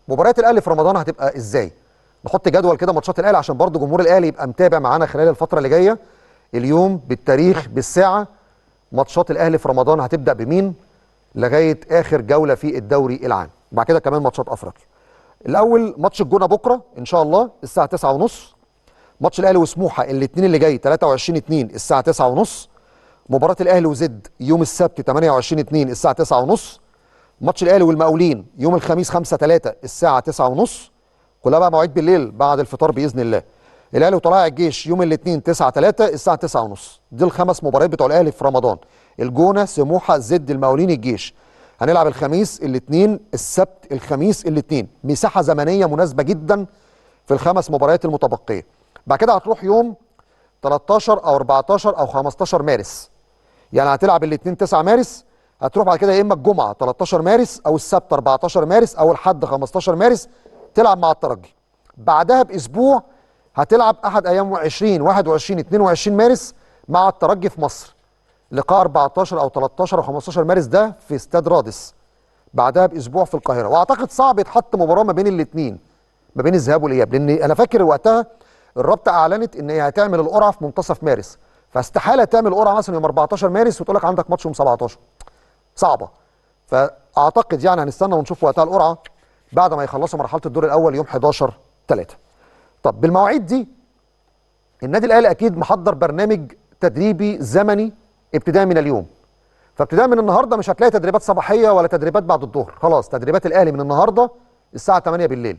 مباريات الاهلي في رمضان هتبقى ازاي؟ نحط جدول كده ماتشات الاهلي عشان برضو جمهور الاهلي يبقى متابع معانا خلال الفتره اللي جايه. اليوم بالتاريخ بالساعه ماتشات الاهلي في رمضان هتبدا بمين لغايه اخر جوله في الدوري العام. بعد كده كمان ماتشات افريقيا. الاول ماتش الجونه بكره ان شاء الله الساعه 9:30. ماتش الاهلي وسموحه الاثنين اللي جاي 23/2 الساعه 9:30. مباراه الاهلي وزد يوم السبت 28/2 الساعه 9:30. ماتش الاهلي والمقاولين يوم الخميس 5/3 الساعه 9:30. كلها بقى مواعيد بالليل بعد الفطار باذن الله. الاهلي وطلائع الجيش يوم الاثنين 9/3 الساعه 9:30. دي الخمس مباريات بتوع الاهلي في رمضان. الجونه، سموحه، زد، المقاولين، الجيش. هنلعب الخميس الاثنين السبت الخميس الاثنين، مساحه زمنيه مناسبه جدا في الخمس مباريات المتبقيه. بعد كده هتروح يوم 13 او 14 او 15 مارس. يعني هتلعب الاثنين 9 مارس، هتروح بعد كده يا اما الجمعه 13 مارس او السبت 14 مارس او الحد 15 مارس تلعب مع الترجي. بعدها باسبوع هتلعب احد ايام 20 21 22 مارس مع الترجي في مصر. لقاء 14 او 13 او 15 مارس ده في استاد رادس. بعدها باسبوع في القاهره. واعتقد صعب يتحط مباراه ما بين الاثنين، ما بين الذهاب والاياب، لان انا فاكر وقتها الرابطه اعلنت ان هي هتعمل القرعه في منتصف مارس، فاستحاله تعمل قرعه مثلا يوم 14 مارس وتقول لك عندك ماتش يوم 17. صعبه. فاعتقد يعني هنستنى ونشوف وقتها القرعه بعد ما يخلصوا مرحله الدور الاول يوم 11/3. طب بالمواعيد دي النادي الاهلي اكيد محضر برنامج تدريبي زمني ابتداء من اليوم. فابتداء من النهارده مش هتلاقي تدريبات صباحيه ولا تدريبات بعد الظهر، خلاص تدريبات الاهلي من النهارده الساعه 8 بالليل.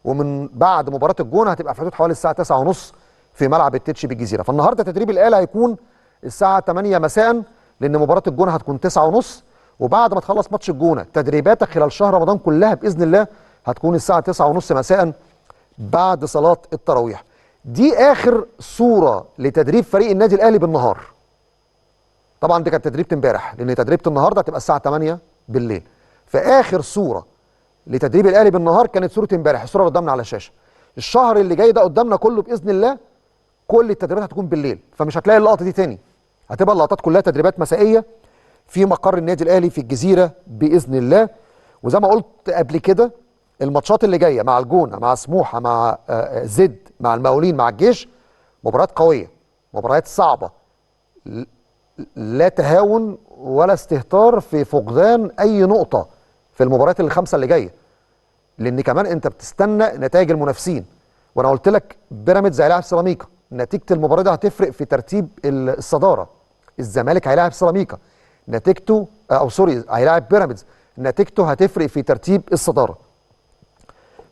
ومن بعد مباراه الجونه هتبقى في حدود حوالي الساعه 9:30 في ملعب التتش بالجزيره. فالنهارده تدريب الاهلي هيكون الساعه 8 مساء، لان مباراه الجونه هتكون 9:30. وبعد ما تخلص ماتش الجونه تدريباتك خلال شهر رمضان كلها باذن الله هتكون الساعه 9:30 مساء بعد صلاه التراويح. دي اخر صوره لتدريب فريق النادي الاهلي بالنهار. طبعا دي كانت تدريبه امبارح، لان تدريبه النهارده هتبقى الساعه 8 بالليل. فاخر صوره لتدريب الاهلي بالنهار كانت صوره امبارح، الصوره اللي قدامنا على الشاشه. الشهر اللي جاي ده قدامنا كله باذن الله كل التدريبات هتكون بالليل، فمش هتلاقي اللقطه دي تاني. هتبقى اللقطات كلها تدريبات مسائيه في مقر النادي الاهلي في الجزيره باذن الله. وزي ما قلت قبل كده الماتشات اللي جايه مع الجونه، مع سموحه، مع زد، مع المقاولين، مع الجيش، مباريات قويه، مباريات صعبه، لا تهاون ولا استهتار في فقدان اي نقطه في المباريات الخمسه اللي جايه، لان كمان انت بتستنى نتائج المنافسين. وانا قلت لك بيراميدز هيلاعب سيراميكا، نتيجه المباراه دي هتفرق في ترتيب الصداره. الزمالك هيلاعب سيراميكا، نتيجته هيلاعب بيراميدز، نتيجته هتفرق في ترتيب الصداره.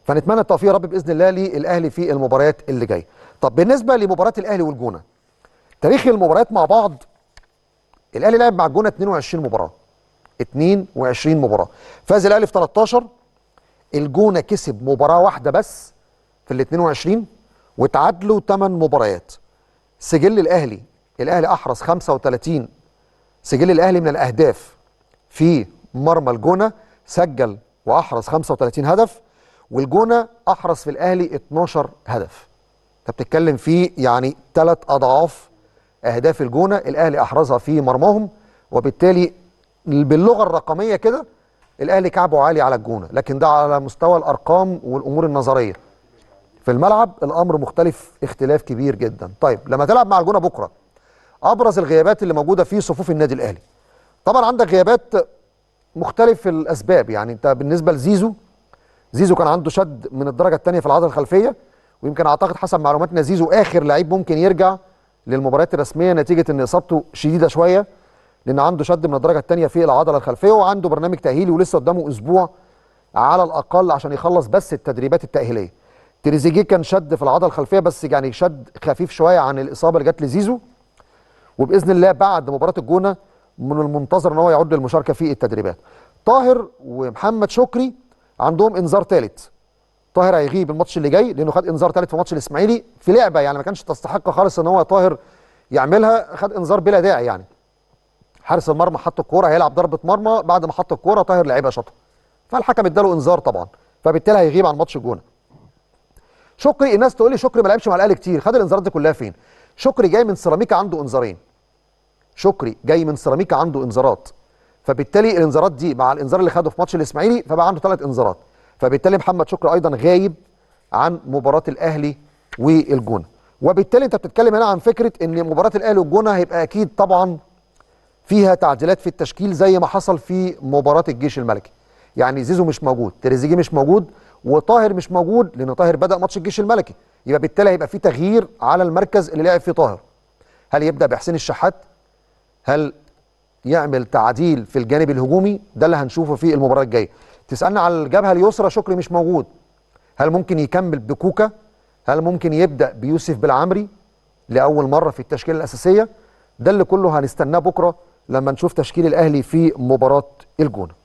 فنتمنى التوفيق يا رب باذن الله للاهلي في المباريات اللي جايه. طب بالنسبه لمباراه الاهلي والجونه، تاريخ المباريات مع بعض، الاهلي لعب مع الجونه 22 مباراه. 22 مباراه، فاز الاهلي في 13، الجونه كسب مباراه واحده بس في ال 22، وتعادلوا 8 مباريات. سجل الاهلي احرز 35 سجل الاهلي من الاهداف في مرمى الجونه، سجل واحرز 35 هدف، والجونه احرز في الاهلي 12 هدف. انت بتتكلم في يعني 3 اضعاف اهداف الجونه الاهلي احرزها في مرماهم. وبالتالي باللغه الرقميه كده الاهلي كعبه عالي على الجونه، لكن ده على مستوى الارقام والامور النظريه. في الملعب الامر مختلف اختلاف كبير جدا. طيب لما تلعب مع الجونه بكره، ابرز الغيابات اللي موجوده في صفوف النادي الاهلي. طبعا عندك غيابات مختلف الاسباب. يعني انت بالنسبه زيزو كان عنده شد من الدرجه الثانيه في العضله الخلفيه، ويمكن اعتقد حسب معلوماتنا زيزو اخر لعيب ممكن يرجع للمباريات الرسميه نتيجه ان اصابته شديده شويه، لان عنده شد من الدرجه الثانيه في العضله الخلفيه، وعنده برنامج تاهيلي ولسه قدامه اسبوع على الاقل عشان يخلص بس التدريبات التاهيليه. تريزيجيه كان شد في العضله الخلفيه بس يعني شد خفيف شويه عن الاصابه اللي جت لزيزو، وباذن الله بعد مباراه الجونه من المنتظر ان هو يعود للمشاركه في التدريبات. طاهر ومحمد شكري عندهم انذار ثالث. طاهر هيغيب الماتش اللي جاي لانه خد انذار ثالث في ماتش الاسماعيلي في لعبه يعني ما كانش تستحق خالص ان هو طاهر يعملها، خد انذار بلا داعي. يعني حارس المرمى حط الكوره هيلعب ضربه مرمى، بعد ما حط الكوره طاهر لعبها شاطها، فالحكم اداله انذار طبعا، فبالتالي هيغيب عن ماتش الجونه. شكري، الناس تقول لي شكري ما لعبش مع الاهلي كتير، خد الانذارات دي كلها فين؟ شكري جاي من سيراميكا عنده انذارين. شكري جاي من سيراميكا عنده انذارات، فبالتالي الانذارات دي مع الانذار اللي خده في ماتش الاسماعيلي فبقى عنده 3 انذارات. فبالتالي محمد شكري ايضا غايب عن مباراه الاهلي والجونه. وبالتالي انت بتتكلم هنا عن فكره ان مباراه الاهلي والجونه هيبقى اكيد طبعا فيها تعديلات في التشكيل زي ما حصل في مباراه الجيش الملكي. يعني زيزو مش موجود، تريزيجيه مش موجود، وطاهر مش موجود لان طاهر بدأ ماتش الجيش الملكي، يبقى بالتالي هيبقى في تغيير على المركز اللي لعب فيه طاهر. هل يبدأ بحسين الشحات؟ هل يعمل تعديل في الجانب الهجومي؟ ده اللي هنشوفه في المباراه الجايه. تسالنا على الجبهه اليسرى، شكري مش موجود، هل ممكن يكمل بكوكا؟ هل ممكن يبدا بيوسف بالعمري لاول مره في التشكيله الاساسيه؟ ده اللي كله هنستناه بكره لما نشوف تشكيل الاهلي في مباراه الجونه.